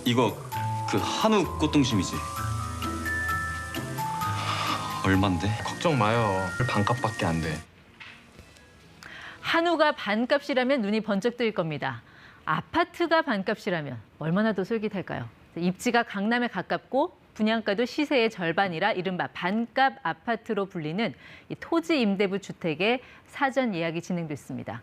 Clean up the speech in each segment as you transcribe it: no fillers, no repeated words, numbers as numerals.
이거 그 한우 꽃등심이지? 얼만데? 걱정 마요. 반값밖에 안 돼. 한우가 반값이라면 눈이 번쩍 뜨일 겁니다. 아파트가 반값이라면 얼마나 더 솔깃할까요? 입지가 강남에 가깝고 분양가도 시세의 절반이라 이른바 반값 아파트로 불리는 이 토지 임대부 주택의 사전 예약이 진행됐습니다.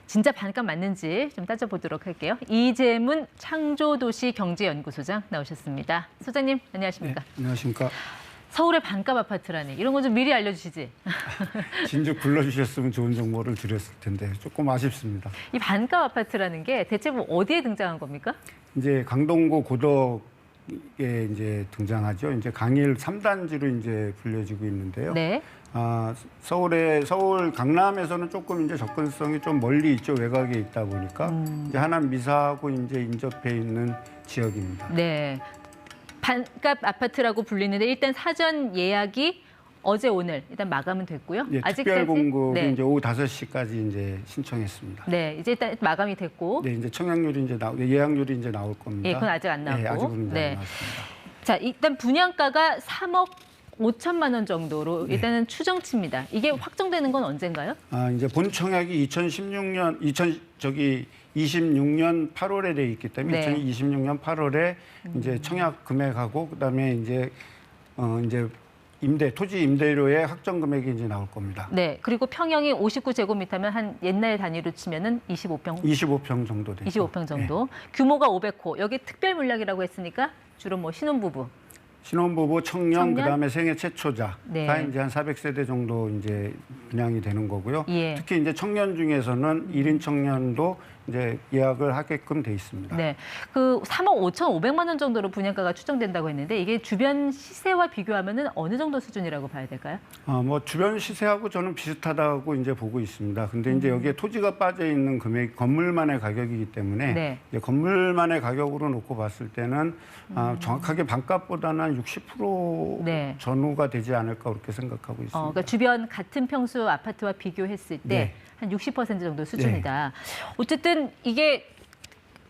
진짜 반값 맞는지 좀 따져보도록 할게요. 이재문 창조도시경제연구소장 나오셨습니다. 소장님, 안녕하십니까? 네, 안녕하십니까? 서울의 반값 아파트라니 이런 거 좀 미리 알려주시지. 진즉 불러주셨으면 좋은 정보를 드렸을 텐데 조금 아쉽습니다. 이 반값 아파트라는 게 대체 뭐 어디에 등장한 겁니까? 이제 강동구 고덕에 이제 등장하죠. 이제 강일 3단지로 이제 불려지고 있는데요. 네. 서울 강남에서는 조금 이제 접근성이 좀 멀리 있죠. 외곽에 있다 보니까 이제 하남 미사하고 이제 인접해 있는 지역입니다. 네. 반값 아파트라고 불리는데 일단 사전 예약이 어제 오늘 일단 마감은 됐고요. 예, 아직까지 특별 공급이 네. 이제 오후 5시까지 이제 신청했습니다. 네, 이제 일단 마감이 됐고. 네, 이제 청약률이 이제 예약률이 이제 나올 겁니다. 예, 그건 아직 안 나왔고. 네, 아직은 이제 네. 안 나왔습니다. 자, 일단 분양가가 3억 5천만 원 정도로 일단은 추정치입니다. 이게 확정되는 건 언젠가요? 이제 본 청약이 26년 8월에 돼 있기 때문에 네. 2026년 8월에 이제 청약 금액하고 그다음에 이제 토지 임대료의 확정 금액이 이제 나올 겁니다. 네. 그리고 평형이 59제곱미터면 한 옛날 단위로 치면은 25평 25평 정도 되죠. 25평 정도. 규모가 500호. 여기 특별 물량이라고 했으니까 주로 뭐 신혼부부. 신혼부부, 청년, 청년? 그다음에 생애 최초자가 네. 이제 한 400세대 정도 이제 분양이 되는 거고요. 예. 특히 이제 청년 중에서는 1인 청년도 이제 예약을 하게끔 돼 있습니다. 네, 그 3억 5,500만 원 정도로 분양가가 추정된다고 했는데 이게 주변 시세와 비교하면은 어느 정도 수준이라고 봐야 될까요? 뭐 주변 시세하고 저는 비슷하다고 이제 보고 있습니다. 근데 이제 여기에 토지가 빠져 있는 금액, 건물만의 가격이기 때문에 네. 이제 건물만의 가격으로 놓고 봤을 때는 정확하게 반값보다는 한 60% 네. 전후가 되지 않을까 그렇게 생각하고 있습니다. 그러니까 주변 같은 평수 아파트와 비교했을 때 네. 한 60% 정도 수준이다. 어쨌든 이게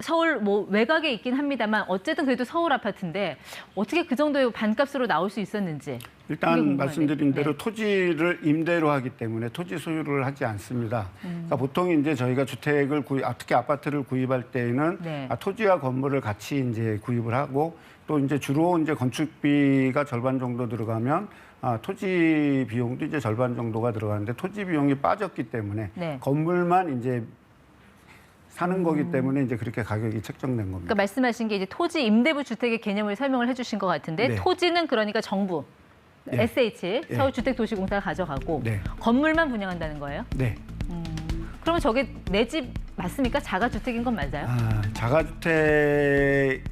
서울 뭐 외곽에 있긴 합니다만 어쨌든 그래도 서울 아파트인데 어떻게 그 정도의 반값으로 나올 수 있었는지. 그게 일단 궁금하네요. 말씀드린 대로 네. 토지를 임대로 하기 때문에 토지 소유를 하지 않습니다. 그러니까 보통 이제 저희가 주택을 특히 아파트를 구입할 때에는 네. 토지와 건물을 같이 이제 구입을 하고 또 이제 주로 이제 건축비가 절반 정도 들어가면 토지 비용도 이제 절반 정도가 들어가는데 토지 비용이 빠졌기 때문에 네. 건물만 이제 사는 거기 때문에 이제 그렇게 가격이 책정된 겁니다. 그러니까 말씀하신 게 이제 토지 임대부 주택의 개념을 설명을 해주신 것 같은데 네. 토지는 그러니까 정부 네. SH 네. 서울주택도시공사가 가져가고 네. 건물만 분양한다는 거예요? 네. 그러면 저게 내 집 맞습니까? 자가주택인 건 맞아요? 자가주택의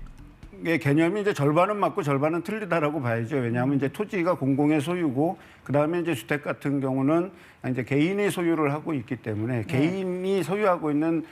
개념이 이제 절반은 맞고 절반은 틀리다라고 봐야죠. 왜냐하면 이제 토지가 공공의 소유고 그다음에 이제 주택 같은 경우는 이제 개인이 소유를 하고 있기 때문에 개인이 소유하고 있는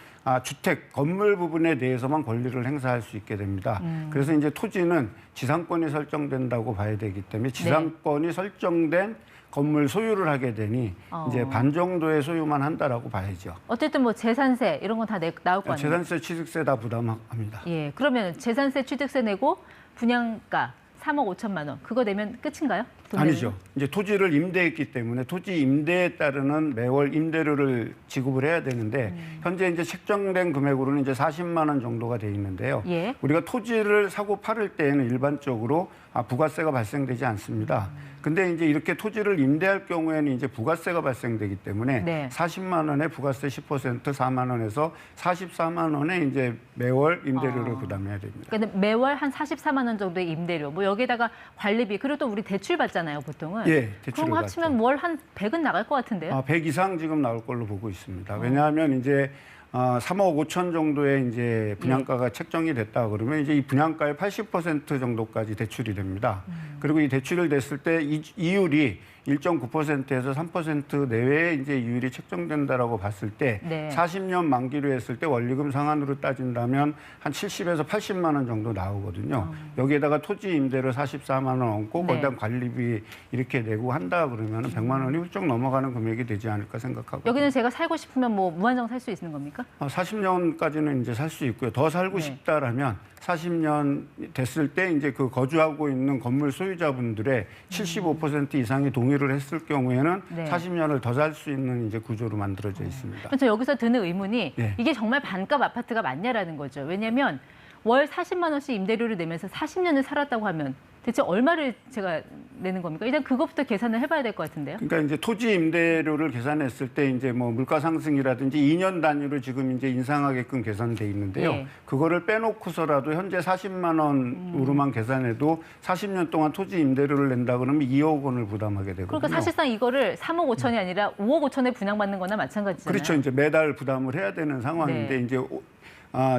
주택 건물 부분에 대해서만 권리를 행사할 수 있게 됩니다. 그래서 이제 토지는 지상권이 설정된다고 봐야 되기 때문에 지상권이 설정된 건물 소유를 하게 되니 이제 반 정도의 소유만 한다라고 봐야죠. 어쨌든 뭐 재산세 이런 건 다 나올 거 아니에요? 재산세, 취득세 다 부담합니다. 예, 그러면 재산세, 취득세 내고 분양가 3억 5천만 원 그거 내면 끝인가요? 돈 아니죠. 내면? 이제 토지를 임대했기 때문에 토지 임대에 따르는 매월 임대료를 지급을 해야 되는데 현재 이제 책정된 금액으로는 이제 40만 원 정도가 돼 있는데요. 예. 우리가 토지를 사고 팔을 때에는 일반적으로 부가세가 발생되지 않습니다. 근데 이제 이렇게 토지를 임대할 경우에는 이제 부가세가 발생되기 때문에 네. 40만 원에 부가세 10% 4만 원에서 44만 원에 이제 매월 임대료를 부담해야 됩니다. 그러니까 매월 한 44만 원 정도의 임대료 뭐 여기다가 관리비 그리고 또 우리 대출 받잖아요 보통은. 예, 대출을 그런 거 합치면 월 한 100은 나갈 것 같은데요? 100 이상 지금 나올 걸로 보고 있습니다. 왜냐하면 이제 3억 5천 정도의 이제 분양가가 책정이 됐다 그러면 이제 이 분양가의 80% 정도까지 대출이 됩니다. 그리고 이 대출을 냈을 때 이율이 1.9%에서 3% 내외에 이제 이율이 책정된다라고 봤을 때 네. 40년 만기로 했을 때 원리금 상환으로 따진다면 한 70에서 80만 원 정도 나오거든요. 여기에다가 토지 임대료 44만 원 얹고 네. 거기다 관리비 이렇게 내고 한다 그러면 100만 원이 훌쩍 넘어가는 금액이 되지 않을까 생각하고. 여기는 제가 살고 싶으면 뭐 무한정 살 수 있는 겁니까? 겁니까? 40년까지는 이제 살 수 있고요. 더 살고 네. 싶다라면 40년 됐을 때 이제 그 거주하고 있는 건물 소유자분들의 75% 이상이 동의를 했을 경우에는 네. 40년을 더 살 수 있는 이제 구조로 만들어져 있습니다. 그래서 여기서 드는 의문이 네. 이게 정말 반값 아파트가 맞냐라는 거죠. 왜냐하면 월 40만 원씩 임대료를 내면서 40년을 살았다고 하면 대체 얼마를 제가 내는 겁니까? 일단 그것부터 계산을 해봐야 될 것 같은데요. 그러니까 이제 토지 임대료를 계산했을 때 이제 뭐 물가 상승이라든지 2년 단위로 지금 이제 인상하게끔 계산돼 있는데요. 예. 그거를 빼놓고서라도 현재 40만 원으로만 계산해도 40년 동안 토지 임대료를 낸다 그러면 2억 원을 부담하게 되거든요. 그러니까 사실상 이거를 3억 5천이 아니라 5억 5천에 분양받는 거나 마찬가지잖아요. 그렇죠. 이제 매달 부담을 해야 되는 상황인데 네. 이제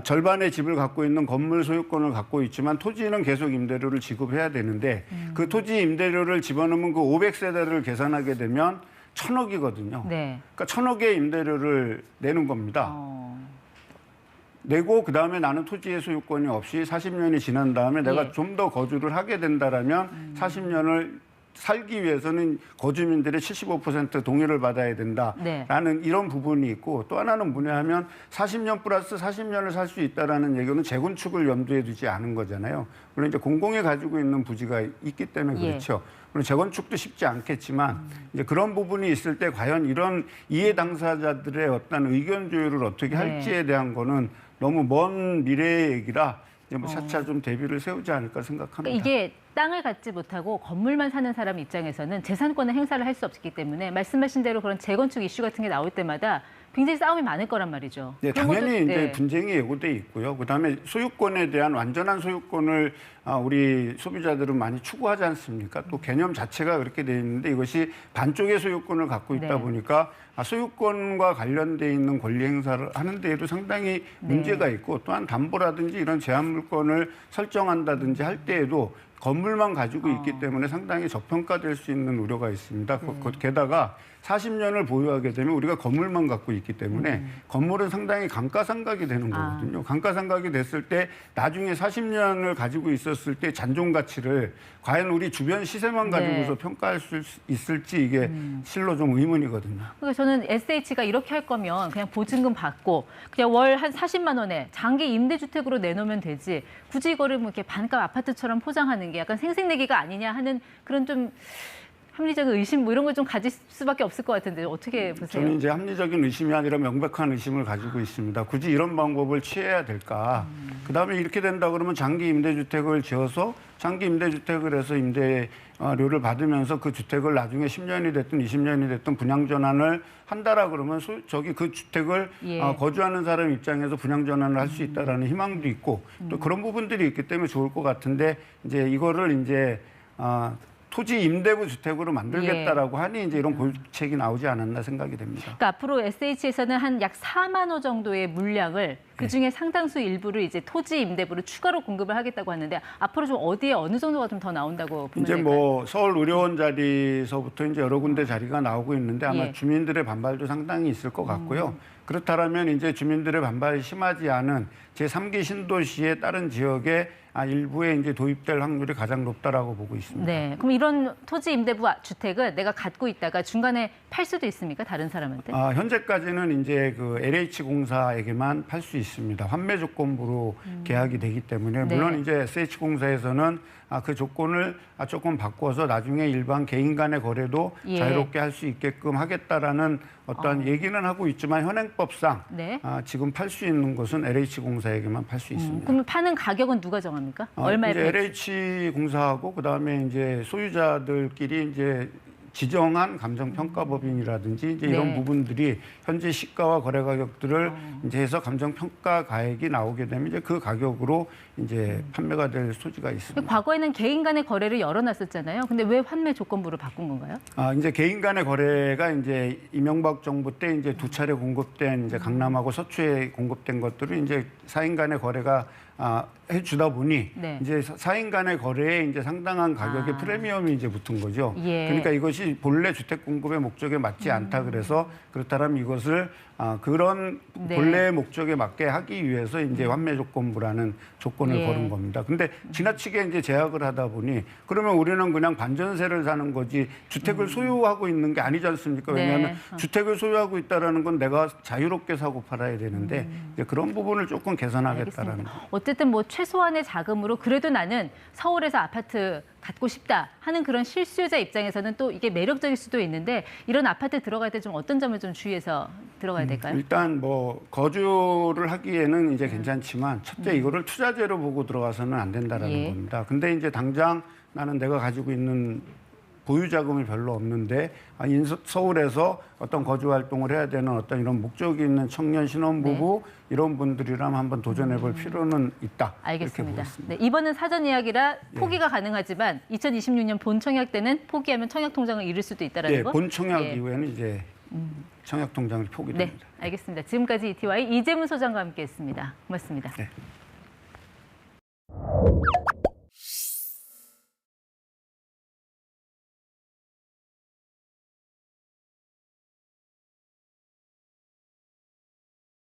절반의 집을 갖고 있는 건물 소유권을 갖고 있지만 토지는 계속 임대료를 지급해야 되는데 그 토지 임대료를 집어넣으면 그 500세대를 계산하게 되면 1,000억이거든요. 네. 그러니까 1,000억의 임대료를 내는 겁니다. 내고 그다음에 나는 토지의 소유권이 없이 40년이 지난 다음에 내가 예. 좀 더 거주를 하게 된다라면 40년을 살기 위해서는 거주민들의 75% 동의를 받아야 된다라는 네. 이런 부분이 있고 또 하나는 뭐냐하면 40년 플러스 40년을 살 수 있다라는 얘기는 재건축을 염두에 두지 않은 거잖아요. 물론 이제 공공이 가지고 있는 부지가 있기 때문에 예. 그렇죠. 물론 재건축도 쉽지 않겠지만 이제 그런 부분이 있을 때 과연 이런 이해 당사자들의 어떤 의견 조율을 어떻게 네. 할지에 대한 거는 너무 먼 미래의 얘기라 이제 뭐 차차 좀 대비를 세우지 않을까 생각합니다. 그러니까 이게 땅을 갖지 못하고 건물만 사는 사람 입장에서는 재산권의 행사를 할 수 없기 때문에 말씀하신 대로 그런 재건축 이슈 같은 게 나올 때마다 굉장히 싸움이 많을 거란 말이죠. 네, 그런 당연히 것도, 이제 네. 분쟁이 예고돼 있고요. 그다음에 소유권에 대한 완전한 소유권을 우리 소비자들은 많이 추구하지 않습니까? 또 개념 자체가 그렇게 돼 있는데 이것이 반쪽의 소유권을 갖고 있다 네. 보니까 소유권과 관련돼 있는 권리 행사를 하는 데에도 상당히 네. 문제가 있고 또한 담보라든지 이런 제한 물권을 설정한다든지 할 때에도 건물만 가지고 있기 때문에 상당히 저평가될 수 있는 우려가 있습니다. 게다가 40년을 보유하게 되면 우리가 건물만 갖고 있기 때문에 건물은 상당히 감가상각이 되는 거거든요. 감가상각이 됐을 때 나중에 40년을 가지고 있었을 때 잔존 가치를 과연 우리 주변 시세만 가지고서 네. 평가할 수 있을지 이게 실로 좀 의문이거든요. 그러니까 저는 SH가 이렇게 할 거면 그냥 보증금 받고 그냥 월 한 40만 원에 장기 임대주택으로 내놓으면 되지 굳이 이거를 뭐 이렇게 반값 아파트처럼 포장하는 게 약간 생색내기가 아니냐 하는 그런 좀 합리적인 의심 뭐 이런 걸 좀 가질 수밖에 없을 것 같은데 어떻게 보세요? 저는 이제 합리적인 의심이 아니라 명백한 의심을 가지고 있습니다. 굳이 이런 방법을 취해야 될까? 그다음에 이렇게 된다 그러면 장기 임대주택을 지어서 장기 임대주택을 해서 임대료를 받으면서 그 주택을 나중에 10년이 됐든 20년이 됐든 분양 전환을 한다라 그러면 저기 그 주택을 예. 거주하는 사람 입장에서 분양 전환을 할 수 있다라는 희망도 있고 또 그런 부분들이 있기 때문에 좋을 것 같은데 이제 이거를 이제 토지 임대부 주택으로 만들겠다라고 하니 이제 이런 고책이 나오지 않았나 생각이 됩니다. 그러니까 앞으로 SH에서는 한 약 4만 호 정도의 물량을 그중에 상당수 일부를 이제 토지 임대부로 추가로 공급을 하겠다고 하는데 앞으로 좀 어디에 어느 정도가 좀 더 나온다고 보면 이제 될까요? 뭐 서울 의료원 자리서부터 이제 여러 군데 자리가 나오고 있는데 아마 예. 주민들의 반발도 상당히 있을 것 같고요. 그렇다면 이제 주민들의 반발이 심하지 않은 제3기 신도시의 다른 지역에 일부에 이제 도입될 확률이 가장 높다라고 보고 있습니다. 네. 그럼 이런 토지 임대부 주택을 내가 갖고 있다가 중간에 팔 수도 있습니까? 다른 사람한테? 현재까지는 이제 그 LH공사에게만 팔 수 있습니다. 환매 조건부로 계약이 되기 때문에 물론 네. 이제 SH공사에서는 그 조건을 조금 바꿔서 나중에 일반 개인 간의 거래도 예. 자유롭게 할 수 있게끔 하겠다라는 어떤 얘기는 하고 있지만 현행법상 네. 지금 팔 수 있는 것은 LH공사에게만 팔 수 있습니다. 그럼 파는 가격은 누가 정합니까? 얼마에 이제 팔지? LH공사하고 그다음에 이제 소유자들끼리 이제 지정한 감정평가법인이라든지 이제 이런 네. 부분들이 현재 시가와 거래 가격들을 이제 해서 감정평가 가액이 나오게 되면 이제 그 가격으로 이제 판매가 될 소지가 있습니다. 과거에는 개인 간의 거래를 열어놨었잖아요. 근데 왜 환매 조건부로 바꾼 건가요? 이제 개인 간의 거래가 이제 이명박 정부 때 이제 두 차례 공급된 이제 강남하고 서초에 공급된 것들은 이제 사인 간의 거래가 해주다 보니 네. 이제 사인 간의 거래에 이제 상당한 가격의 프리미엄이 이제 붙은 거죠. 예. 그러니까 이것이 본래 주택 공급의 목적에 맞지 않다 그래서 그렇다면 이것을 그런 네. 본래의 목적에 맞게 하기 위해서 이제 환매 조건부라는 조건을 예. 거는 겁니다. 근데 지나치게 이제 제약을 하다 보니 그러면 우리는 그냥 반전세를 사는 거지 주택을 소유하고 있는 게 아니지 않습니까? 네. 왜냐하면 주택을 소유하고 있다라는 건 내가 자유롭게 사고 팔아야 되는데 이제 그런 부분을 조금 개선하겠다라는 알겠습니다. 거. 어쨌든 뭐 최소한의 자금으로 그래도 나는 서울에서 아파트 갖고 싶다 하는 그런 실수요자 입장에서는 또 이게 매력적일 수도 있는데 이런 아파트 들어갈 때 좀 어떤 점을 좀 주의해서 들어가야 될까요? 일단 뭐 거주를 하기에는 이제 괜찮지만 첫째 이거를 투자재로 보고 들어가서는 안 된다라는 예. 겁니다. 근데 이제 당장 나는 내가 가지고 있는 보유 자금이 별로 없는데 서울에서 어떤 거주 활동을 해야 되는 어떤 이런 목적이 있는 청년 신혼부부 이런 분들이라면 한번 도전해 볼 필요는 있다. 알겠습니다. 이렇게 보겠습니다. 네, 이번은 사전 예약이라 포기가 가능하지만 2026년 본 청약 때는 포기하면 청약 통장을 잃을 수도 있다라는 예, 거. 본 청약 예. 이후에는 이제 청약 통장을 네, 포기됩니다. 알겠습니다. 지금까지 ETY 이재문 소장과 함께했습니다. 고맙습니다. 네.